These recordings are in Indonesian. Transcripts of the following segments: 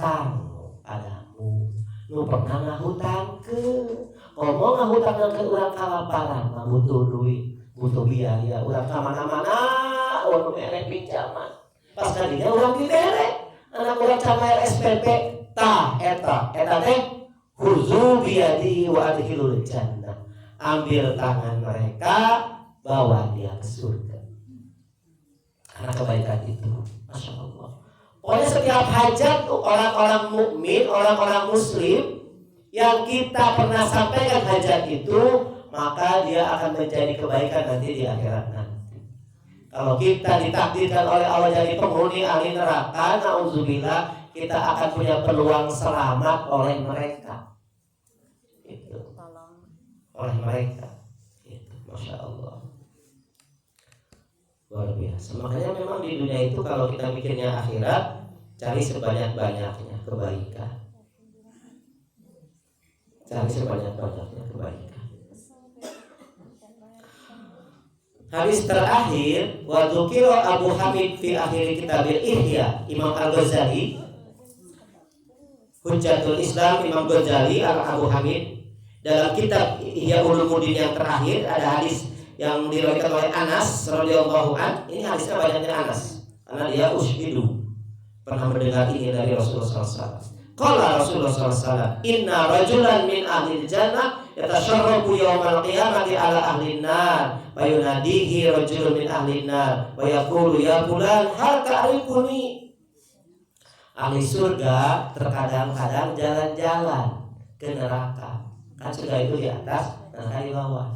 hutang padamu. Nu pernah ngahutang ke, ngomong ngahutang ke urang kalaparan, mah butuh duit, butuh biaya, urang ka mana-mana, urang mere pinjaman. Pas kadinya urang dibere, anak urang camayar SPP, tah eta teh huzu biadi wa adkhilul jannah. Ambil tangan mereka, bawa dia ke surga. Karena kebaikan itu, Masya Allah. Pokoknya setiap hajat tuh orang-orang mukmin, orang-orang muslim yang kita pernah sampaikan hajat itu, maka dia akan menjadi kebaikan nanti di akhirat nanti. Kalau kita ditakdirkan oleh Allah jadi penghuni ahli neraka, na'udzubillah, kita akan punya peluang selamat oleh mereka. Itu. Oleh mereka. Itu, Masya Allah. Luar biasa. Makanya memang di dunia itu kalau kita mikirnya akhirat, cari sebanyak-banyaknya kebaikan. Cari sebanyak-banyaknya kebaikan. Hadis terakhir, wa dzukira Abu Hamid fi akhir kitabil Ihya, Imam Al-Ghazali, Hujjatul Islam Imam Ghazali Abu Hamid, dalam kitab Ihya Ulumuddin yang terakhir ada hadis yang diriwayatkan oleh Anas radhiyallahu an. Ini hadisnya banyaknya Anas karena dia ushidu, pernah mendengar ini dari Rasulullah SAW. Qala Rasulullah SAW, inna rajulan min ahli jannah yatasharrabu yawmal qiyamati ala ahli nar wa yunadihi rajulun min ahli nar wa yaqulu ya fulan hal ta'rifuni. Ahli surga terkadang-kadang jalan-jalan ke neraka. Kan surga itu di atas, neraka di bawah.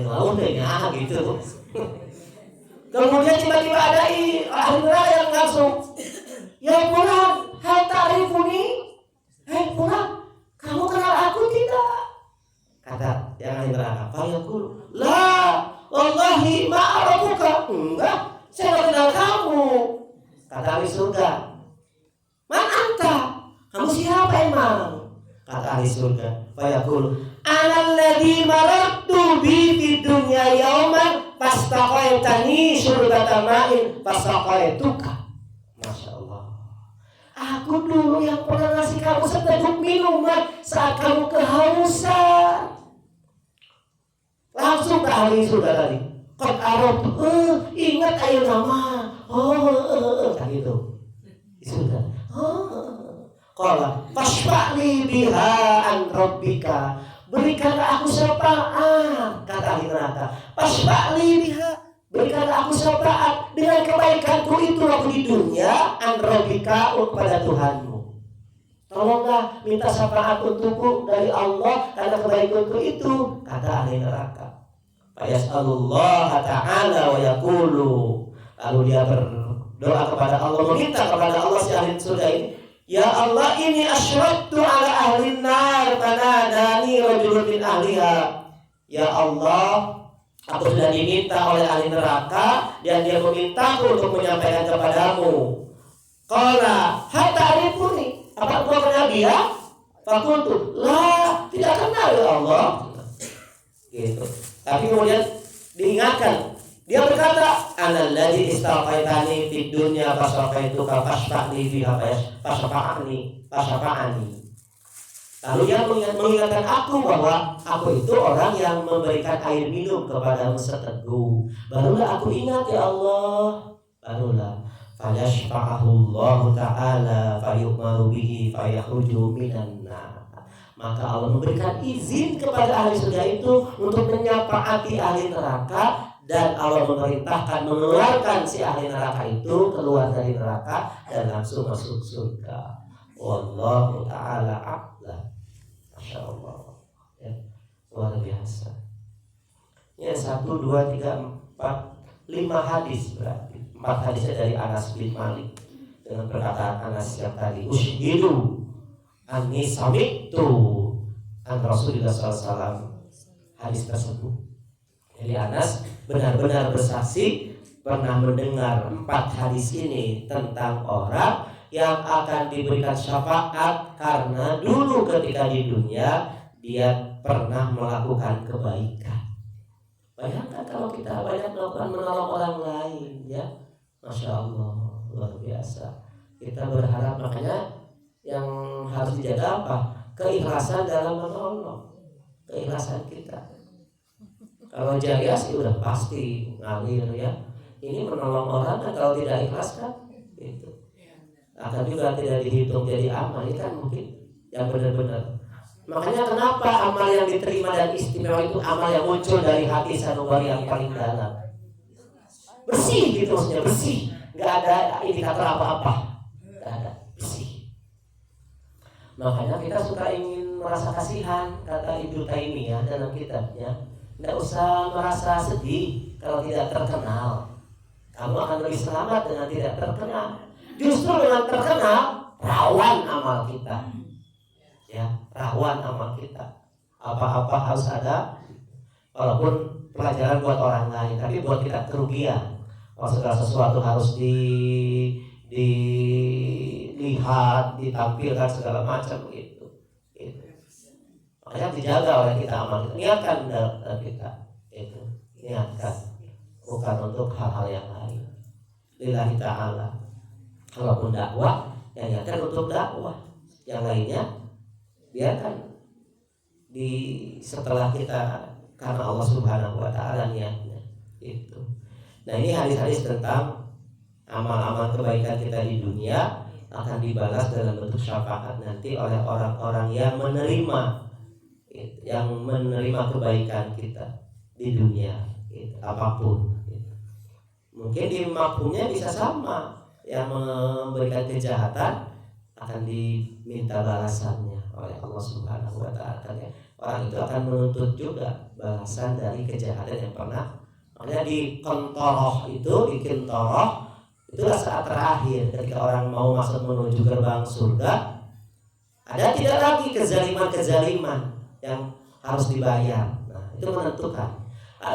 Laut ya gitu. Kemudian tiba-tiba ada ahli neraka yang langsung, ya pulang, hal ta'rifuni, pulang, kamu kenal aku tidak? Kata yang ahli neraka, fayaqul, la, wallahi ma'arafuka, enggak, saya tidak kenal kamu. Kata ahli surga, man anta, kamu siapa emang? Kata ahli surga, fayaqul, analladzi marartu bi fid dunya yauman fastaqaitani syurbata ma'in fastaqaituka. Masya Allah. Aku dulu yang pernah ngasih kamu seteguk minuman saat kamu kehausan. Langsung ke ahli surga tadi. Qad arab, ingat ayo nama. Kan gitu. Surga. Qala fashfa'li biha an rabbika. Berikanlah aku syafaat, kata ahli neraka. Fashfa'li biha, berikanlah aku syafaat dengan kebaikanku itu waktu di dunia, an rabbika, kepada Tuhanmu. Tolonglah minta syafaat untukku dari Allah karena kebaikanku itu, kata ahli neraka. Fayas'alullah ta'ala wa yaqulu, lalu dia berdoa kepada Allah, meminta kepada Allah si ahli surga ini, ya Allah, ini asyraktu ala ahli nar fanadani rajulun min ahliha. Ya Allah, aku sudah diminta oleh ahli neraka dan dia memintaku untuk menyampaikan kepadamu. Qala hal ta'rifuni, apa engkau kenal dia? Fakultu, la, tidak kenal ya Allah. Gitu. Tapi kemudian diingatkan, dia berkata, analladzi istaqaitani fid dunya fasaqaituka fashfa'li fiha fashfa'ani. Lalu dia mengingatkan aku bahwa aku itu orang yang memberikan air minum kepadamu seteguk. Barulah aku ingat ya Allah. Barulah fayashfa'ahu Allah ta'ala fayu'maru bihi fayakhruju minan nar. Maka Allah memberikan izin kepada ahli surga itu untuk menyafaati ahli neraka. Dan Allah memerintahkan mengeluarkan si ahli neraka itu keluar dari neraka dan langsung masuk surga. Wallahu ta'ala a'lam. Masya Allah ya, luar biasa ya. 1, 2, 3, 4, 5 hadis berarti 4 hadisnya dari Anas bin Malik dengan perkataan Anas yang tadi, ushidu anni sami'tu an Rasulullah SAW. Hadis tersebut, jadi Anas benar-benar bersaksi pernah mendengar 4 hadis ini tentang orang yang akan diberikan syafaat karena dulu ketika di dunia dia pernah melakukan kebaikan. Bayangkan kalau kita banyak melakukan menolong orang lain, ya, Masya Allah. luar biasa. Kita berharap, makanya yang harus dijaga apa? Keikhlasan dalam menolong, keikhlasan kita. Kalau jariah sih udah pasti ngalir ya. Ini menolong orang kan kalau tidak ikhlas kan itu akan juga tidak dihitung jadi amal. Ini kan mungkin yang benar-benar. Makanya kenapa amal yang diterima dan istimewa itu amal yang muncul dari hati sanubari yang paling dalam. Bersih gitu maksudnya, bersih. Nggak ada indikator apa-apa. Nggak ada, bersih. Makanya kita suka ingin merasa kasihan, kata Ibnu Taimiyah dalam kitabnya. Nggak usah merasa sedih kalau tidak terkenal. Kamu akan lebih selamat dengan tidak terkenal. Justru dengan terkenal, rawan amal kita. Ya, rawan amal kita. Apa-apa harus ada, walaupun pelajaran buat orang lain, tapi buat kita kerugian. Kalau segala sesuatu harus dilihat, ditampilkan segala macam gitu. Makanya dijaga oleh kita amal kita. Niatkan kita itu, niatkan, bukan untuk hal-hal yang lain. Lillahi ta'ala. Kalaupun dakwah, ya niatkan untuk dakwah. Yang lainnya biarkan setelah kita karena Allah Subhanahu wa ta'ala niatnya itu. Nah, ini hadis-hadis tentang amal-amal kebaikan kita di dunia akan dibalas dalam bentuk syafaat nanti oleh orang-orang yang menerima kebaikan kita di dunia apapun. Mungkin di mafhumnya bisa sama, yang memberikan kejahatan akan diminta balasannya oleh Allah Subhanahu wa ta'ala ya. Orang itu akan menuntut juga balasan dari kejahatan yang pernah. Makanya di kontoroh itu itulah saat terakhir ketika orang mau masuk menuju gerbang surga. Ada tidak lagi kezaliman yang harus dibayar. Nah, itu menentukan.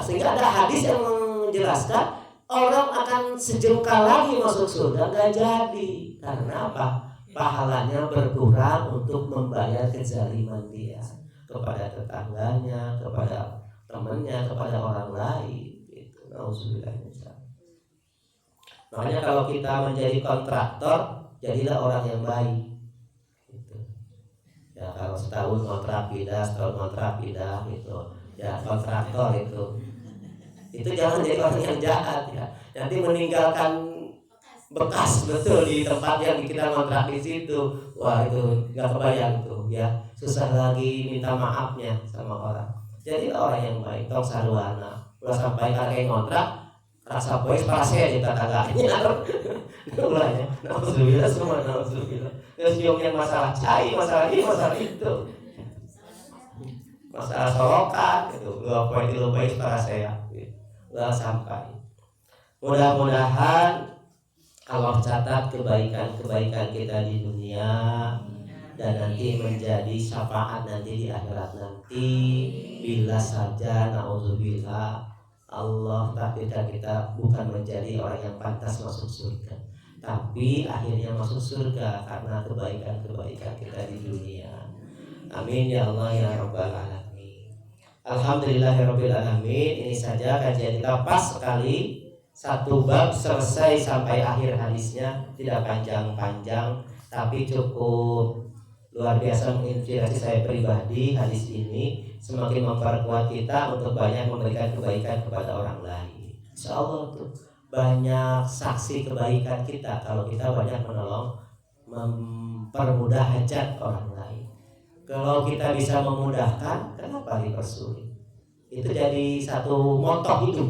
Sehingga ada hadis yang menjelaskan orang akan sejengkal lagi masuk surga, nggak jadi. Karena apa? Pahalanya berkurang untuk membayar kezaliman dia kepada tetangganya, kepada temannya, kepada orang lain. Makanya kalau kita menjadi kontraktor, jadilah orang yang baik. Ya, kalau setahun kontrak pindah, setahun kontrak pindah gitu. Ya, kontraktor itu jangan jadi orang yang jahat ya. Nanti meninggalkan bekas betul di tempat yang kita kontrak di situ. Wah, itu nggak kebayang tuh ya. Susah lagi minta maafnya sama orang. Jadilah orang yang baik, tong sarwana. Udah sampai kakek kontrak, rasa pois parasnya di tetangganya. Ulahnya, nauzubillah semua nauzubillah. Terus yang masalah cai, masalah ini, masalah itu, masalah sorokan gitu. Gua poin di pois parasnya. Udah sampai. Mudah-mudahan Allah catat kebaikan-kebaikan kita di dunia dan nanti menjadi syafaat nanti di akhirat nanti. Bila saja nauzubillah Allah takdirkan kita bukan menjadi orang yang pantas masuk surga, tapi akhirnya masuk surga karena kebaikan-kebaikan kita di dunia. Amin ya Allah ya Rabbal Alamin. Alhamdulillahirabbil alamin. Ini saja kajian kita, pas sekali satu bab selesai sampai akhir hadisnya, tidak panjang-panjang tapi cukup luar biasa menginspirasi saya pribadi. Hadis ini semakin memperkuat kita untuk banyak memberikan kebaikan kepada orang lain. Insya Allah tuh banyak saksi kebaikan kita kalau kita banyak menolong, mempermudah hajat orang lain. Kalau kita bisa memudahkan, kenapa dipersulit? Itu jadi satu moto hidup.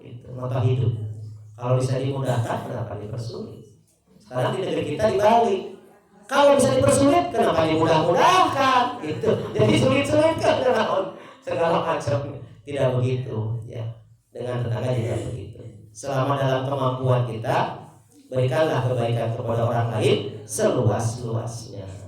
Itu moto hidup. Kalau bisa dimudahkan, kenapa dipersulit? Sekarang di negeri kita dibalik. Kalau bisa dipersulit, kenapa dimudah-mudahkan? Gitu. Jadi sulit-sulit kan segala macam. Tidak begitu, ya. Dengan tetangga juga begitu. Selama dalam kemampuan kita, berikanlah kebaikan kepada orang lain seluas-luasnya.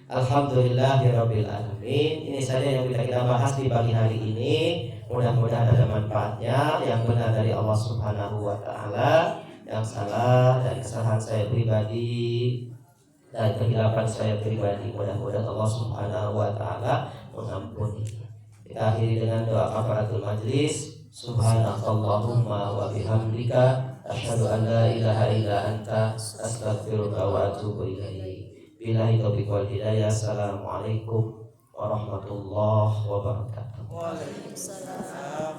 Alhamdulillahirabbil alamin. Ini saja yang bisa kita bahas di pagi hari ini. Mudah-mudahan ada manfaatnya. Yang benar dari Allah Subhanahu wa ta'ala, yang salah dan kesalahan saya pribadi dan kehilapan saya pribadi, mudah-mudahan Allah Subhanahu wa ta'ala mengampuni. Kita akhiri dengan doa kafaratul majlis. Subhanakallahumma wa bihamdika asyhadu an la ilaha illa anta, astaghfiruka wa atubu ilaik. Billahi taufiq wal hidayah. Assalamualaikum warahmatullahi wabarakatuh. Waalaikumsalam.